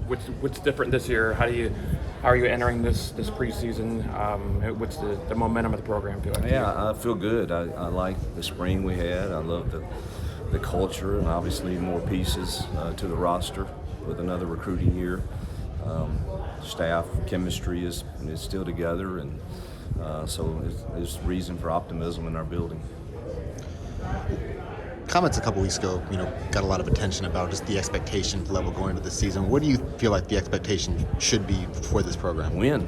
what's different this year? How are you entering this preseason? What's the momentum of the program feel like? Yeah, I feel good. I like the spring we had. I love the culture, and obviously more pieces to the roster with another recruiting year. Staff chemistry is still together, and so there's reason for optimism in our building. Comments a couple weeks ago, got a lot of attention about just the expectation level going into the season. What do you feel like the expectation should be for this program? Win.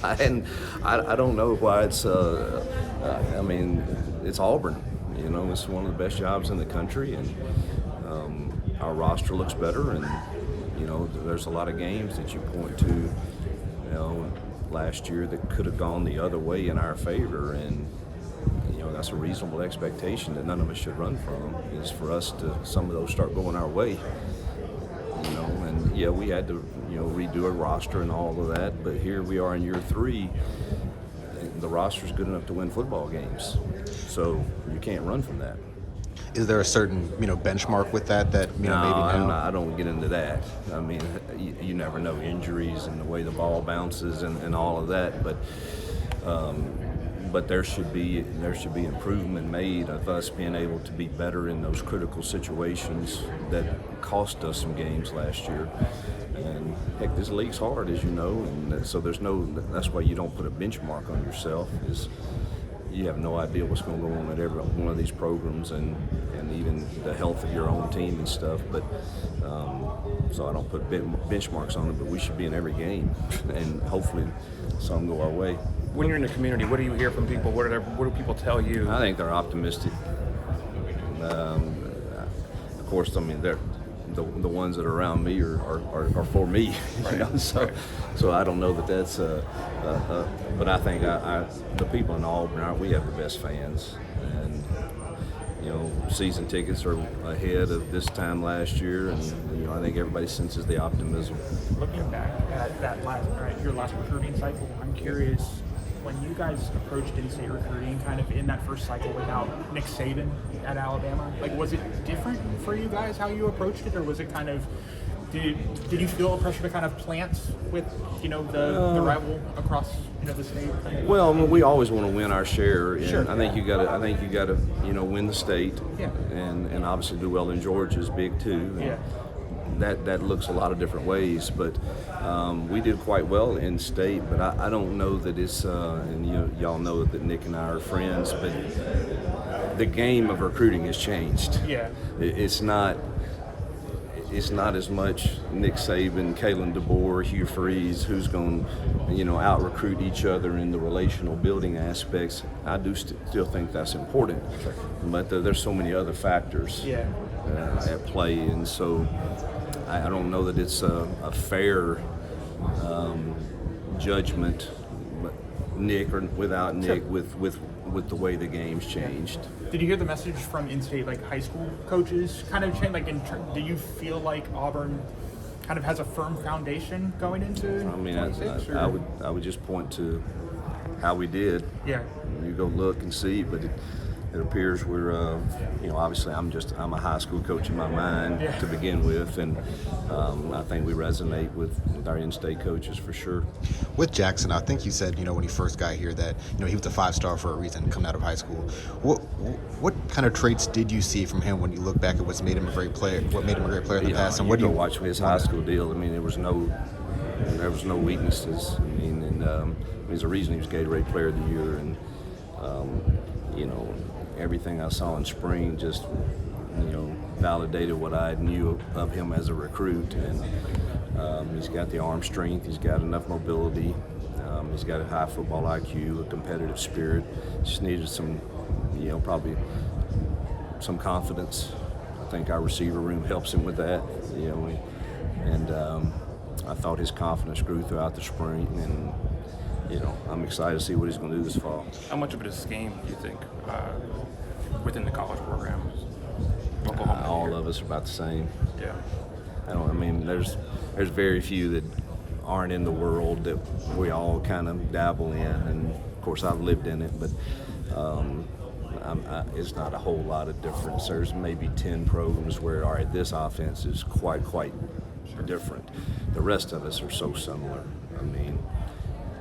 And I don't know why it's. I mean, it's Auburn. It's one of the best jobs in the country, and our roster looks better. And there's a lot of games that you point to, last year that could have gone the other way in our favor, and that's a reasonable expectation that none of us should run from, is for us to, some of those start going our way. And yeah, we had to, redo a roster and all of that, but here we are in year 3. The roster's good enough to win football games, so you can't run from that. Is there a certain, benchmark with that maybe now? I don't get into that. I mean, you never know, injuries and the way the ball bounces and all of that, but there should be improvement made of us being able to be better in those critical situations that cost us some games last year. And heck, this league's hard, as you know, and so that's why you don't put a benchmark on yourself, is you have no idea what's going to go on at every one of these programs, and even the health of your own team and stuff. But so I don't put benchmarks on it, but we should be in every game, and hopefully some go our way. When you're in the community, what do you hear from people? What do people tell you? I think they're optimistic. Of course, I mean, they're the ones that are around me are for me. So I don't know that that's. But I think the people in Auburn, we have the best fans, and season tickets are ahead of this time last year, and I think everybody senses the optimism. Looking back at your last recruiting cycle, I'm curious, when you guys approached in-state recruiting kind of in that first cycle without Nick Saban at Alabama, was it different for you guys how you approached it, or was it kind of, did you feel a pressure to kind of plant with, the rival across, the state? Well, I mean, we always want to win our share, and Sure. I think you got to, win the state, Yeah. and obviously do well in Georgia is big too. Yeah. That looks a lot of different ways, but we did quite well in state. But I don't know that it's, and y'all know that Nick and I are friends, but the game of recruiting has changed. Yeah. It's not as much Nick Saban, Kalen DeBoer, Hugh Freeze, who's going to out-recruit each other in the relational building aspects. I do still think that's important, but there's so many other factors at play, and so I don't know that it's a fair judgment, but Nick or without Nick, with the way the game's changed. Did you hear the message from in-state high school coaches kind of change? Do you feel like Auburn kind of has a firm foundation going into? I mean, I would just point to how we did. Yeah. You go look and see, but it appears we're, obviously I'm a high school coach in my mind to begin with, and I think we resonate with our in-state coaches for sure. With Jackson, I think you said, when he first got here that, he was a 5-star for a reason coming out of high school. What kind of traits did you see from him when you look back at what made him a great player in the past? And what do you watch his high school deal? I mean, there was no weaknesses. I mean, and there's a reason he was Gatorade Player of the Year, and everything I saw in spring just, validated what I knew of him as a recruit. And he's got the arm strength, he's got enough mobility, he's got a high football IQ, a competitive spirit. Just needed some, probably some confidence. I think our receiver room helps him with that, and I thought his confidence grew throughout the spring, and I'm excited to see what he's going to do this fall. How much of it is game, do you think, within the college program? All of us are about the same. Yeah. There's very few that aren't in the world that we all kind of dabble in, and of course I've lived in it, but it's not a whole lot of difference. There's maybe 10 programs where, all right, this offense is quite different. The rest of us are so similar. I mean,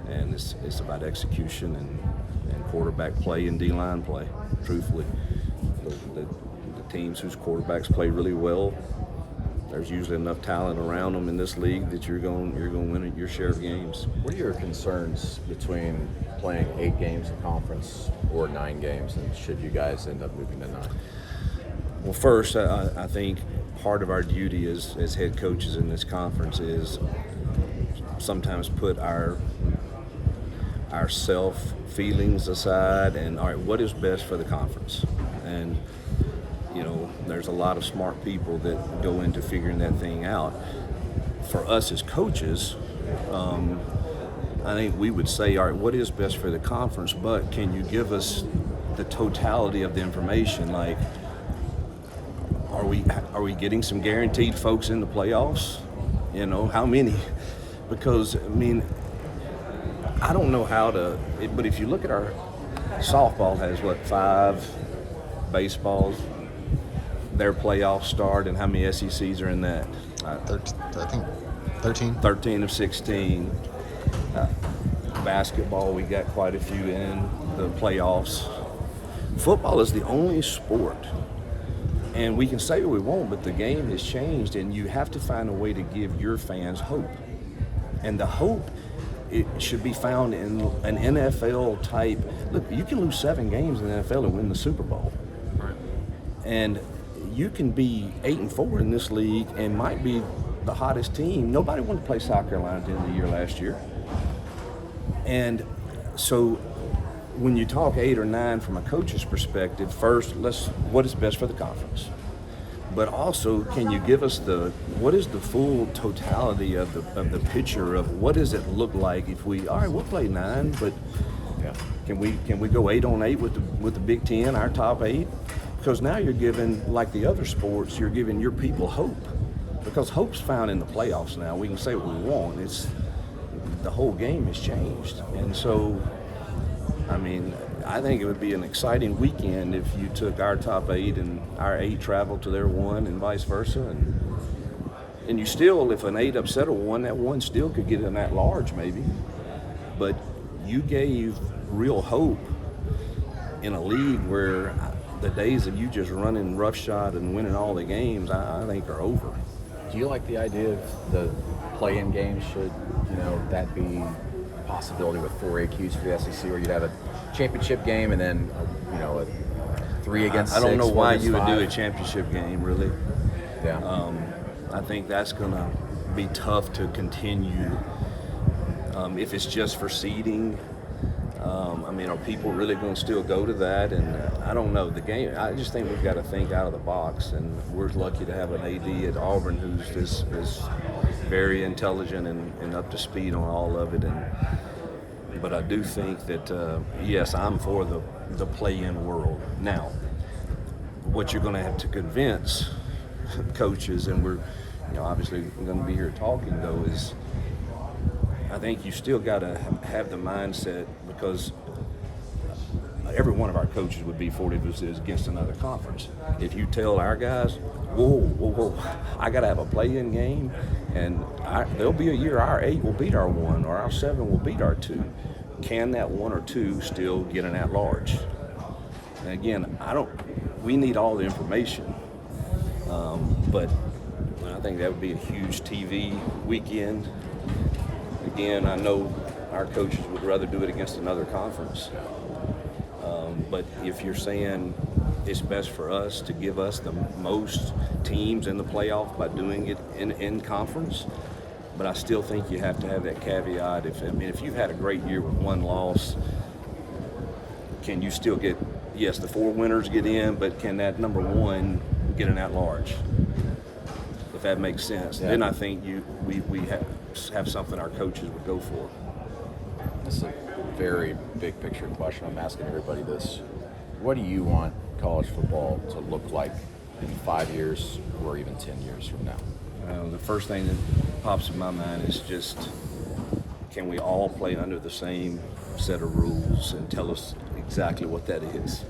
and it's about execution and quarterback play and D-line play, truthfully. The teams whose quarterbacks play really well, there's usually enough talent around them in this league that you're going to win your share of games. What are your concerns between playing 8 games in conference or 9 games, and should you guys end up moving to 9? Well, first, I think part of our duty as head coaches in this conference is sometimes put our self feelings aside and, all right, what is best for the conference? And there's a lot of smart people that go into figuring that thing out. For us as coaches, I think we would say, all right, what is best for the conference, but can you give us the totality of the information? Like, are we getting some guaranteed folks in the playoffs? How many? Because, I mean, I don't know how to, but if you look at our softball has 5 baseballs, their playoffs start, and how many SECs are in that? 13. 13 of 16. Basketball, we got quite a few in the playoffs. Football is the only sport, and we can say what we want, but the game has changed, and you have to find a way to give your fans hope. And the hope, it should be found in an NFL type. Look, you can lose 7 games in the NFL and win the Super Bowl. Right. And you can be 8-4 in this league and might be the hottest team. Nobody wanted to play South Carolina at the end of the year last year. And so when you talk 8 or 9 from a coach's perspective, first, what is best for the conference? But also, can you give us what is the full totality of the picture of what does it look like if we'll play 9, but can we go 8 on 8 with the Big Ten, our top 8? Because now you're giving, like the other sports, you're giving your people hope. Because hope's found in the playoffs now. We can say what we want. The whole game has changed. And so, I mean, I think it would be an exciting weekend if you took our top 8 and our 8 traveled to their 1 and vice versa. And you still, if an 8 upset a 1, that 1 still could get in that large maybe. But you gave real hope in a league where the days of you just running roughshod and winning all the games, I think are over. Do you like the idea of the play-in games? Should that be a possibility with 4 AQs for the SEC, where you'd have a championship game and then a 3 against 6? I don't know why you would 5. do a championship game, really. Yeah. I think that's going to be tough to continue if it's just for seeding. I mean, are people really going to still go to that? And I don't know. The game, I just think we've got to think out of the box. And we're lucky to have an AD at Auburn who's is very intelligent and up to speed on all of it. But I do think that, yes, I'm for the play-in world. Now, what you're going to have to convince coaches, and we're obviously going to be here talking, though, is I think you still got to have the mindset, because every one of our coaches would be 40 versus against another conference. If you tell our guys, whoa, I got to have a play-in game, and there'll be a year our 8 will beat our 1 or our 7 will beat our 2. Can that 1 or 2 still get an at-large? And again, we need all the information, but I think that would be a huge TV weekend. Again, I know our coaches would rather do it against another conference. But if you're saying it's best for us to give us the most teams in the playoff by doing it in conference, but I still think you have to have that caveat. If you've had a great year with 1 loss, can you still get, yes, the 4 winners get in, but can that number 1 get an at-large? If that makes sense. Yeah. Then I think we have something our coaches would go for. This is a very big picture question. I'm asking everybody this. What do you want college football to look like in 5 years or even 10 years from now? The first thing that pops in my mind is just, can we all play under the same set of rules, and tell us exactly what that is?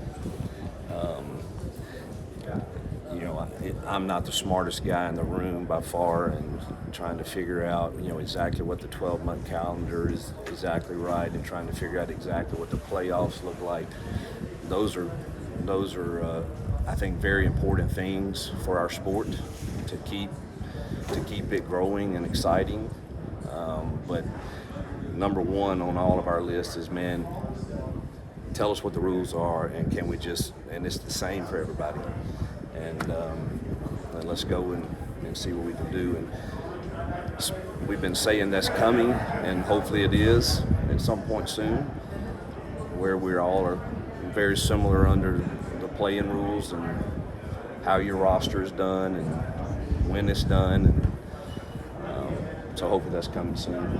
I'm not the smartest guy in the room by far, and and trying to figure out, exactly what the 12-month calendar is exactly right, and trying to figure out exactly what the playoffs look like. Those are I think, very important things for our sport to keep it growing and exciting. But number one on all of our lists is, man, tell us what the rules are, and can we just, and it's the same for everybody, and let's go and see what we can do. And we've been saying that's coming, and hopefully it is at some point soon, where we all are very similar under the playing rules and how your roster is done and when it's done. And, so hopefully that's coming soon.